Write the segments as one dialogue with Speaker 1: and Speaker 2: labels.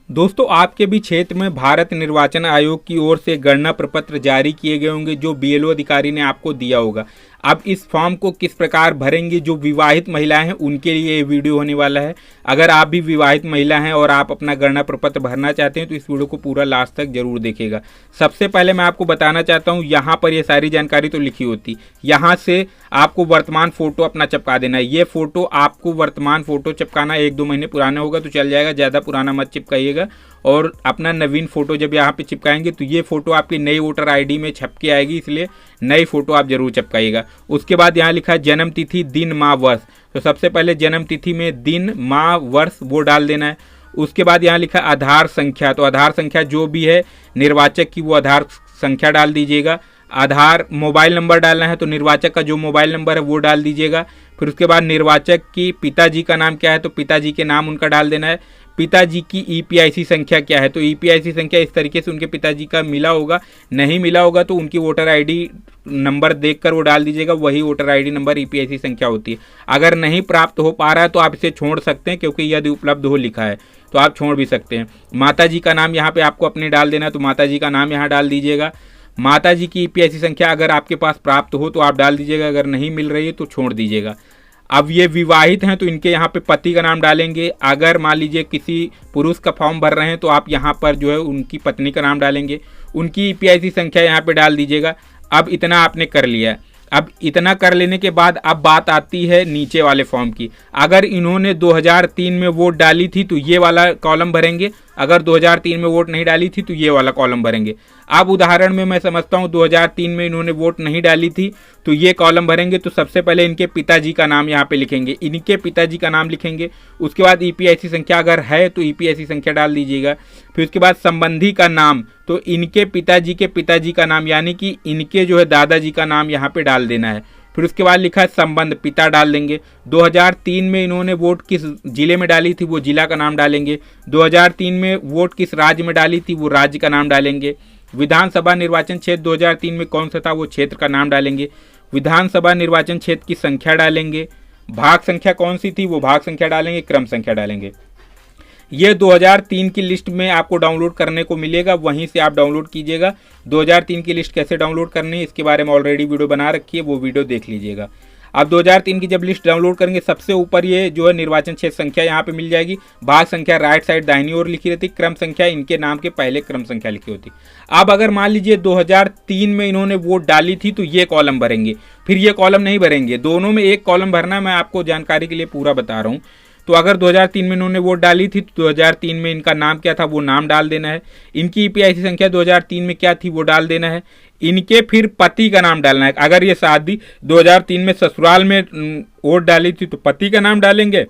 Speaker 1: दोस्तों, आपके भी क्षेत्र में भारत निर्वाचन आयोग की ओर से गणना प्रपत्र जारी किए गए होंगे जो बीएलओ अधिकारी ने आपको दिया होगा। अब इस फॉर्म को किस प्रकार भरेंगे, जो विवाहित महिलाएं हैं उनके लिए ये वीडियो होने वाला है। अगर आप भी विवाहित महिला हैं और आप अपना गणना प्रपत्र भरना चाहते हैं तो इस वीडियो को पूरा लास्ट तक जरूर देखिएगा। सबसे पहले मैं आपको बताना चाहता हूँ, यहाँ पर ये सारी जानकारी तो लिखी होती, यहाँ से आपको वर्तमान फोटो अपना चिपका देना है। ये फोटो आपको वर्तमान फोटो चिपकाना 1-2 महीने पुराना होगा तो चल जाएगा, ज़्यादा पुराना मत चिपकाइएगा। और अपना नवीन फोटो जब यहाँ पे चिपकाएंगे तो ये फोटो आपकी नई वोटर आईडी में छप के आएगी, इसलिए नई फोटो आप जरूर चिपकाइएगा। उसके बाद यहाँ लिखा है जन्म तिथि, दिन, माह, वर्ष। तो सबसे पहले जन्म तिथि में दिन, माह, वर्ष वो डाल देना है। उसके बाद यहाँ लिखा है आधार संख्या, तो आधार संख्या जो भी है निर्वाचक की वो आधार संख्या डाल दीजिएगा। आधार मोबाइल नंबर डालना है तो निर्वाचक का जो मोबाइल नंबर है वो डाल दीजिएगा। फिर उसके बाद निर्वाचक की पिताजी का नाम क्या है तो पिताजी के नाम उनका डाल देना है। पिताजी की ईपीआईसी संख्या क्या है तो ईपीआईसी संख्या इस तरीके से उनके पिताजी का मिला होगा, नहीं मिला होगा तो उनकी वोटर आईडी नंबर देखकर वो डाल दीजिएगा, वही वोटर आईडी नंबर ईपीआईसी संख्या होती है। अगर नहीं प्राप्त हो पा रहा है तो आप इसे छोड़ सकते हैं, क्योंकि यदि उपलब्ध हो लिखा है तो आप छोड़ भी सकते हैं। माता जी का नाम यहाँ पे आपको अपने डाल देना है तो माता जी का नाम यहाँ डाल दीजिएगा। माता जी की ईपीआईसी संख्या अगर आपके पास प्राप्त हो तो आप डाल दीजिएगा, अगर नहीं मिल रही है तो छोड़ दीजिएगा। अब ये विवाहित हैं तो इनके यहाँ पे पति का नाम डालेंगे। अगर मान लीजिए किसी पुरुष का फॉर्म भर रहे हैं तो आप यहाँ पर जो है उनकी पत्नी का नाम डालेंगे। उनकी ईपीआईसी संख्या यहाँ पे डाल दीजिएगा। अब इतना आपने कर लिया है। अब इतना कर लेने के बाद अब बात आती है नीचे वाले फॉर्म की। अगर इन्होंने 2003 में वोट डाली थी तो ये वाला कॉलम भरेंगे, अगर 2003 में वोट नहीं डाली थी तो ये वाला कॉलम भरेंगे। अब उदाहरण में मैं समझता हूँ 2003 में इन्होंने वोट नहीं डाली थी तो ये कॉलम भरेंगे। तो सबसे पहले इनके पिताजी का नाम यहाँ पे लिखेंगे, इनके पिताजी का नाम लिखेंगे। उसके बाद ईपीआईसी संख्या अगर है तो ईपीआईसी संख्या डाल दीजिएगा। फिर उसके बाद संबंधी का नाम, तो इनके पिताजी के पिताजी का नाम यानी कि इनके जो है दादाजी का नाम यहाँ पे डाल देना है। फिर उसके बाद लिखा है संबंध, पिता डाल देंगे। 2003 में इन्होंने वोट किस जिले में डाली थी वो जिला का नाम डालेंगे। 2003 में वोट किस राज्य में डाली थी वो राज्य का नाम डालेंगे। विधानसभा निर्वाचन क्षेत्र 2003 में कौन सा था वो क्षेत्र का नाम डालेंगे। विधानसभा निर्वाचन क्षेत्र की संख्या डालेंगे। भाग संख्या कौन सी थी वो भाग संख्या डालेंगे, क्रम संख्या डालेंगे। ये 2003 की लिस्ट में आपको डाउनलोड करने को मिलेगा, वहीं से आप डाउनलोड कीजिएगा। 2003 की लिस्ट कैसे डाउनलोड करनी है इसके बारे में ऑलरेडी वीडियो बना रखी है, वो वीडियो देख लीजिएगा। आप 2003 की जब लिस्ट डाउनलोड करेंगे सबसे ऊपर ये जो है निर्वाचन क्षेत्र संख्या यहाँ पे मिल जाएगी। भाग संख्या राइट साइड दाहिनी ओर लिखी रहती, क्रम संख्या इनके नाम के पहले क्रम संख्या लिखी होती। अब अगर मान लीजिए 2003 में इन्होंने वोट डाली थी तो ये कॉलम भरेंगे, फिर ये कॉलम नहीं भरेंगे, दोनों में एक कॉलम भरना है। मैं आपको जानकारी के लिए पूरा बता रहा हूँ। तो अगर 2003 में इन्होंने वोट डाली थी तो 2003 में इनका नाम क्या था वो नाम डाल देना है। इनकी ईपीआईसी संख्या 2003 में क्या थी वो डाल देना है। इनके फिर पति का नाम डालना है। अगर ये शादी 2003 में ससुराल में वोट डाली थी तो पति का नाम डालेंगे।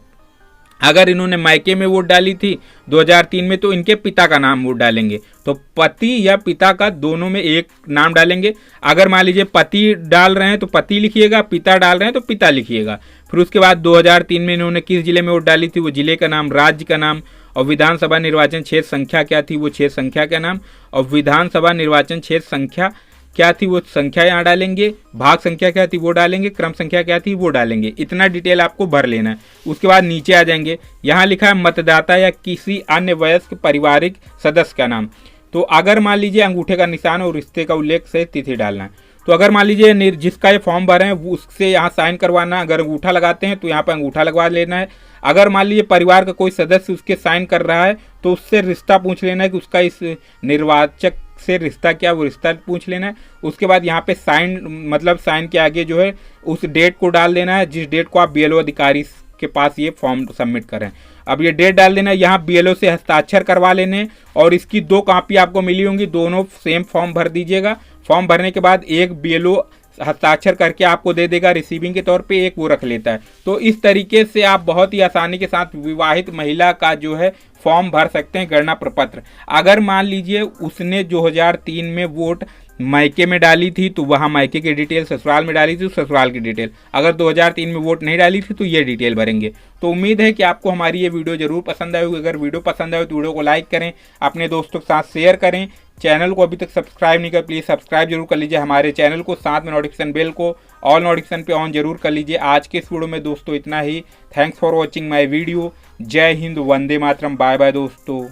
Speaker 1: अगर इन्होंने मायके में वोट डाली थी 2003 में तो इनके पिता का नाम वोट डालेंगे। तो पति या पिता का दोनों में एक नाम डालेंगे। अगर मान लीजिए पति डाल रहे हैं तो पति लिखिएगा, पिता डाल रहे हैं तो पिता लिखिएगा। फिर उसके बाद 2003 में इन्होंने किस जिले में वोट डाली थी वो जिले का नाम, राज्य का नाम, और विधानसभा निर्वाचन क्षेत्र संख्या क्या थी वो क्षेत्र संख्या का नाम, और विधानसभा निर्वाचन क्षेत्र संख्या क्या थी वो संख्या यहाँ डालेंगे। भाग संख्या क्या थी वो डालेंगे, क्रम संख्या क्या थी वो डालेंगे। इतना डिटेल आपको भर लेना है। उसके बाद नीचे आ जाएंगे, यहाँ लिखा है मतदाता या किसी अन्य वयस्क पारिवारिक सदस्य का नाम। तो अगर मान लीजिए अंगूठे का निशान और रिश्ते का उल्लेख से तिथि डालना है। तो अगर मान लीजिए जिसका ये फॉर्म भरे हैं उससे यहाँ साइन करवाना, अगर अंगूठा लगाते हैं तो यहाँ पर अंगूठा लगवा लेना है। अगर मान लीजिए परिवार का कोई सदस्य उसके साइन कर रहा है तो उससे रिश्ता पूछ लेना है कि उसका इस निर्वाचक से रिश्ता क्या, वो रिश्ता पूछ लेना है। उसके बाद यहाँ पे साइन मतलब साइन के आगे जो है उस डेट को डाल देना है जिस डेट को आप बीएलओ अधिकारी के पास ये फॉर्म सबमिट करें। अब ये डेट डाल देना है, यहाँ बीएलओ से हस्ताक्षर करवा लेने, और इसकी 2 कॉपी आपको मिली होंगी, दोनों सेम फॉर्म भर दीजिएगा। फॉर्म भरने के बाद एक बीएलओ हस्ताक्षर करके आपको दे देगा रिसीविंग के तौर पे, एक वो रख लेता है। तो इस तरीके से आप बहुत ही आसानी के साथ विवाहित महिला का जो है फॉर्म भर सकते हैं गणना प्रपत्र। अगर मान लीजिए उसने 2003 में वोट मायके में डाली थी तो वहाँ मायके की डिटेल, ससुराल में डाली थी तो ससुराल की डिटेल, अगर 2003 में वोट नहीं डाली थी तो ये डिटेल भरेंगे। तो उम्मीद है कि आपको हमारी ये वीडियो जरूर पसंद आई होगी। अगर वीडियो पसंद आए तो वीडियो को लाइक करें, अपने दोस्तों के साथ शेयर करें। चैनल को अभी तक सब्सक्राइब नहीं कर प्लीज़ सब्सक्राइब जरूर कर लीजिए हमारे चैनल को, साथ में नोटिफिकेशन बेल को ऑल नोटिफिकेशन पे ऑन जरूर कर लीजिए। आज के इस वीडियो में दोस्तों इतना ही। Thanks for watching my video. Jai Hind, Vande Mataram, bye bye दोस्तों।